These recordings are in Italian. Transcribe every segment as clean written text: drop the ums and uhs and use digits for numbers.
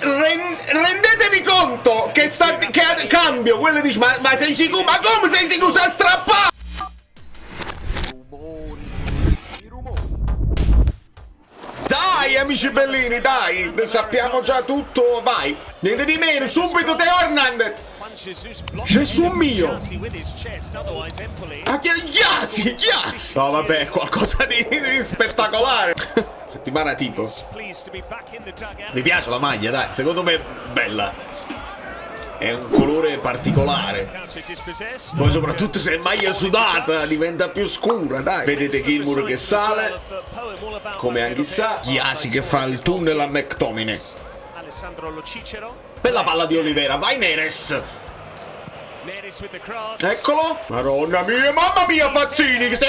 rendetevi conto che cambio, quello dice, ma sei sicuro? Ma come sei sicuro? Sta strappato! Dai amici bellini, dai, sappiamo già tutto, vai. Niente di meno, subito Teo Hernandez. Gesù mio! Ah, Chiasi! No vabbè, qualcosa di spettacolare. Settimana tipo. Mi piace la maglia, dai, secondo me è bella. È un colore particolare. Poi soprattutto se è maglia sudata diventa più scura, dai. Vedete Gilmour che sale, come anche sa. Chiasi che fa il tunnel a McTominay. Bella palla di Olivera, vai Neres. Eccolo. Madonna mia, mamma mia Fazzini, che se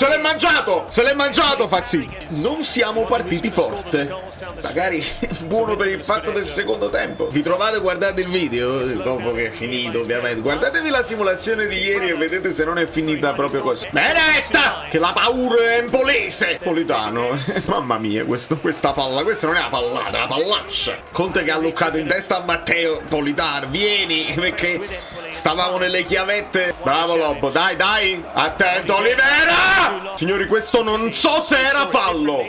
l'è mangiato Fazzini. Non siamo partiti forte. Magari buono per il fatto del secondo tempo. Vi trovate, guardate il video dopo che è finito ovviamente. Guardatevi la simulazione di ieri e vedete se non è finita proprio così. Benetta! Che la paura è empolese. Politano. Mamma mia, questa palla, questa non è una pallata, è una pallaccia. Conte che ha luccato in testa a Matteo Politano. Vieni, perché stavamo nelle chiavette. Bravo Lobo, dai, attento Olivera! Signori, questo non so se era fallo.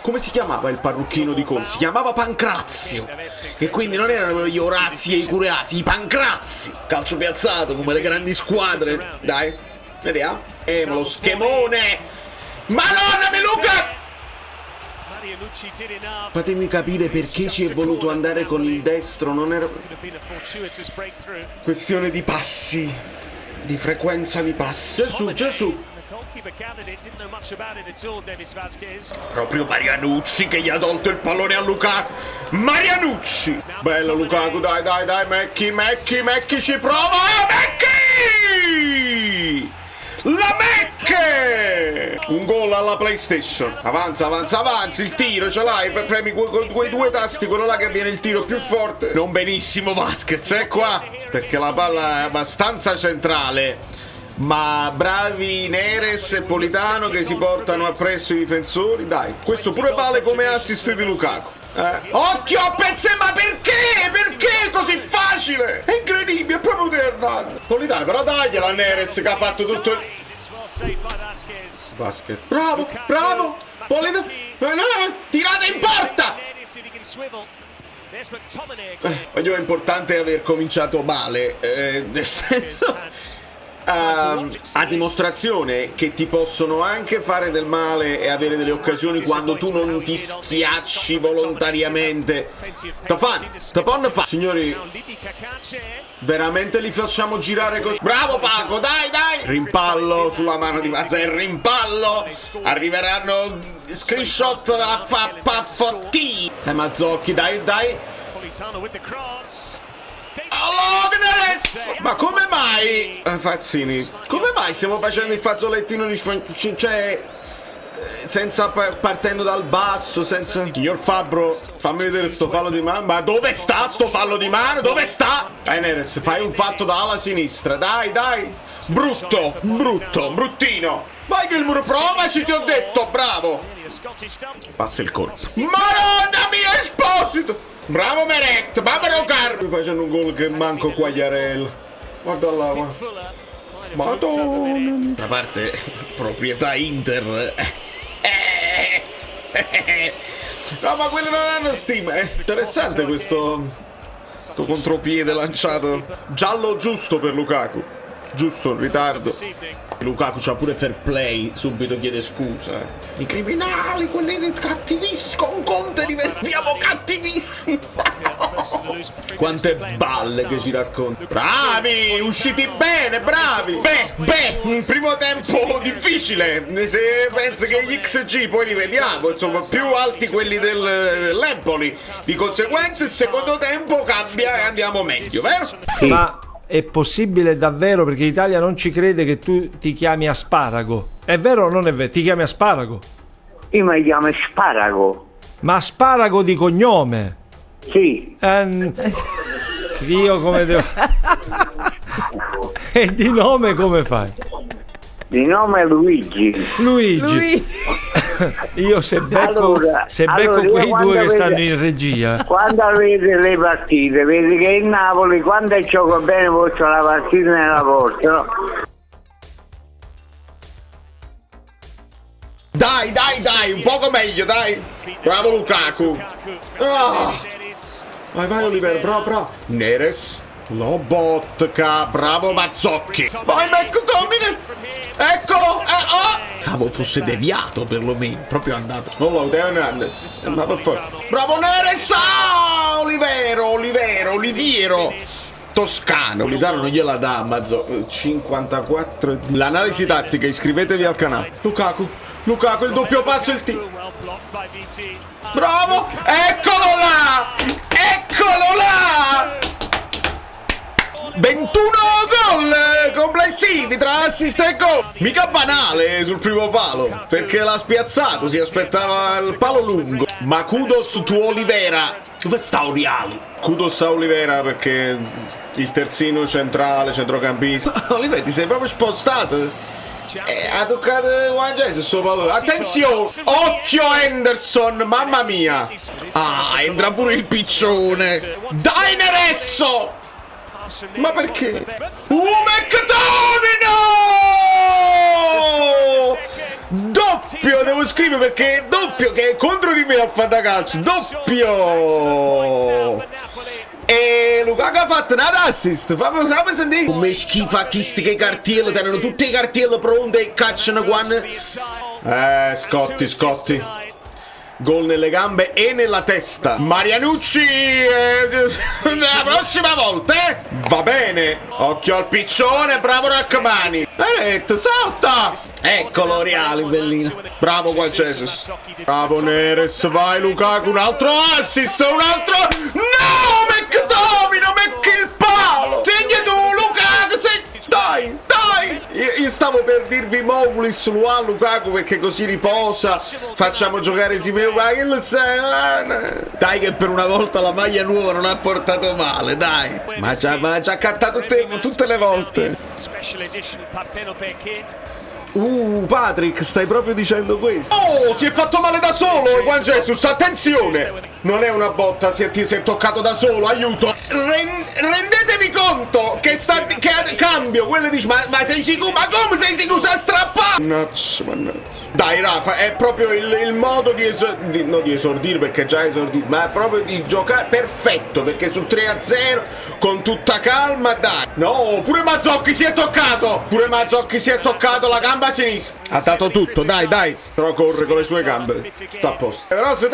Come si chiamava il parrucchino di Conte? Si chiamava Pancrazio. E quindi non erano gli Orazzi e i Cureazzi, i Pancrazzi. Calcio piazzato come le grandi squadre. Dai, vediamo. Lo schemone. Madonna mia Luca! Fatemi capire perché ci è voluto andare con il destro. Non era questione di passi, di frequenza di passi. Gesù. Proprio Marianucci che gli ha tolto il pallone a Lukaku. Marianucci. Bello Lukaku, dai, Mecchi ci prova. Mecchi! La Mecche! Un gol alla PlayStation. Avanza, il tiro ce l'hai, premi quei due tasti, quello là che viene il tiro più forte. Non benissimo Vasquez, è qua, perché la palla è abbastanza centrale. Ma bravi Neres e Politano che si portano appresso i difensori. Dai, questo pure vale come assist di Lukaku. Occhio a Pezze, ma perché? Perché è così facile? È incredibile, è proprio Teo Hernandez. Politano, però dagliela a Neres che ha fatto tutto il... Basket. Bravo. Politano. Tirata in porta. Voglio, è importante aver cominciato male, nel senso... a dimostrazione che ti possono anche fare del male e avere delle occasioni quando tu non ti schiacci volontariamente. Tapon fa. Signori, veramente li facciamo girare così. Bravo Paco, dai. Rimpallo sulla mano di Mazza, il rimpallo. Arriveranno screenshot a Faffotti. Mazzocchi, dai. Ma come mai, Fazzini, come mai stiamo facendo il fazzolettino di cioè senza partendo dal basso, senza... Signor Fabbro, fammi vedere sto fallo di mano. Ma dove sta sto fallo di mano? Dove sta? Dai Neres, fai un fatto da ala sinistra, dai. Bruttino. Vai Gilmour, provaci, ti ho detto, bravo. Passa il colpo. Madonna mia, Esposito. Bravo Meret, Babaro Carpi facendo un gol che manco Quagliarella. Guarda là, Madonna. D'altra parte, proprietà Inter. No, ma quelli non hanno stima. È interessante questo contropiede lanciato. Giallo giusto per Lukaku. Giusto, in ritardo. Lukaku c'ha pure fair play, subito chiede scusa. I criminali, quelli cattivissimi, con Conte diventiamo cattivissimi. Quante balle che ci racconta. Bravi, usciti bene, bravi. Beh, un primo tempo difficile. Se pensi che gli XG poi li vediamo, insomma, più alti quelli dell'Empoli. Di conseguenza il secondo tempo cambia e andiamo meglio, vero? Ma è possibile davvero, perché l'Italia non ci crede, che tu ti chiami Asparago? È vero o non è vero? Ti chiami Asparago? Io mi chiamo Sparago. Ma Asparago di cognome? Sì. Io come devo... E di nome come fai? Di nome è Luigi. Io se becco, Allora, io quei quando due che stanno vedo- in regia. Quando avete le partite, vedi che il Napoli, quando gioca bene, vostra la partita nella vostra, no? Dai, un poco meglio, dai. Bravo Lukaku. Ah. Vai Oliver, bravo. Neres. Lobotka, bravo Mazzocchi. Vai McTominay. Eccolo. Pensavo fosse deviato perlomeno. Proprio andato. Non lo Teo Hernandez. Ma per favore. Bravo Neres. Oliviero. Toscano, l'Italia non gliela dà, Mazzo. 54. L'analisi tattica, iscrivetevi al canale. Lukaku, il doppio passo, il tiro. Bravo! Eccolo là! 21 gol complessivi tra assist e gol. Mica banale sul primo palo, perché l'ha spiazzato, si aspettava il palo lungo. Ma kudos tu Olivera. Dove sta Oriali? Kudos a Olivera perché il terzino centrale, centrocampista. Olivera, ti sei proprio spostato. Ha toccato Juan Jesus sul pallone. Attenzione, occhio Henderson, mamma mia. Entra pure il piccione. Dai Neresso. Ma perché? McTominay! Doppio, devo scrivere perché è doppio, che è contro di me a fantacalcio. Doppio! E Lukaku ha fatto un assist. Fammi sentire. Come schifa chi sti che cartielli. Tengono tutte le cartielli pronte e cacciano quando. Scotti. Gol nelle gambe e nella testa. Marianucci la prossima volta, va bene. Occhio al piccione, bravo Rachmani. Detto, salta. Eccolo Reale, bellino. Bravo qua Jesus. Bravo Neres, vai Lukaku, un altro assist, un altro. No, McTominay, metti il palo. Segna tu Lukaku, dai. Io stavo per dirvi Mogulis Luan Lukaku perché così riposa. Facciamo giocare Simeone. Dai che per una volta la maglia nuova non ha portato male, dai. Ma ci ha cantato tutte le volte. Patrick, stai proprio dicendo questo? Oh, si è fatto male da solo, Juan Jesus, attenzione! Non è una botta, si è toccato da solo, aiuto! Rendetevi conto che cambio, quello dice, ma sei sicuro? Ma come sei sicuro? Si è strappato! Mannaggia. Dai Rafa, è proprio il modo di esordire perché già esordito, ma è proprio di giocare perfetto, perché sul 3-0 con tutta calma, dai. No, pure Mazzocchi si è toccato la gamba sinistra. Ha dato tutto, dai. Però corre con le sue gambe. Sta a posto. Però se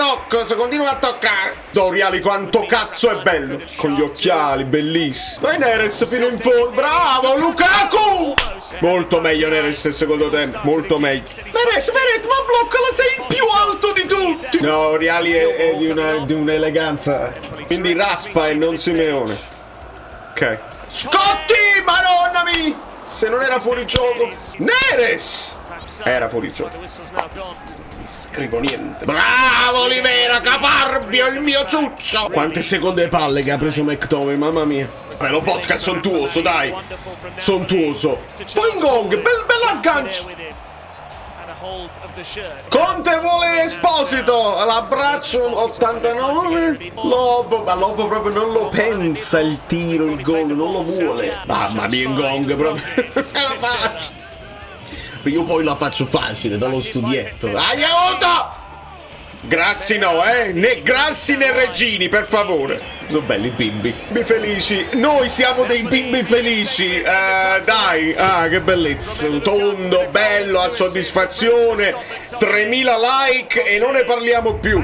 continua a toccare. Doriali quanto cazzo è bello. Con gli occhiali, bellissimo. Vai Neres fino in fondo. Bravo Lukaku. Molto meglio Neres nel secondo tempo. Molto meglio. Meret, ma bloccala, sei il più alto di tutti. No, Reali è di un'eleganza. Quindi raspa e non Simeone. Ok. Scotti, madonna mia. Se non era fuori gioco. Neres era fuori gioco. Scrivo niente. Bravo Olivera, caparbio, il mio ciuccio. Quante seconde palle che ha preso McTominay, mamma mia. Bello podcast sontuoso, dai. Sontuoso. Poi in gong, bel aggancio. Conte vuole Esposito. L'abbraccio 89. Lobo proprio non lo pensa il tiro, il gol, non lo vuole. Mamma mia, in gong proprio. La faccio. Io poi la faccio facile dallo studietto. Aiuto! Grassi no, né grassi né regini, per favore. Sono belli bimbi. Bimbi felici. Noi siamo dei bimbi felici. Dai, che bellezza. Tondo, bello, a soddisfazione. 3000 like e non ne parliamo più.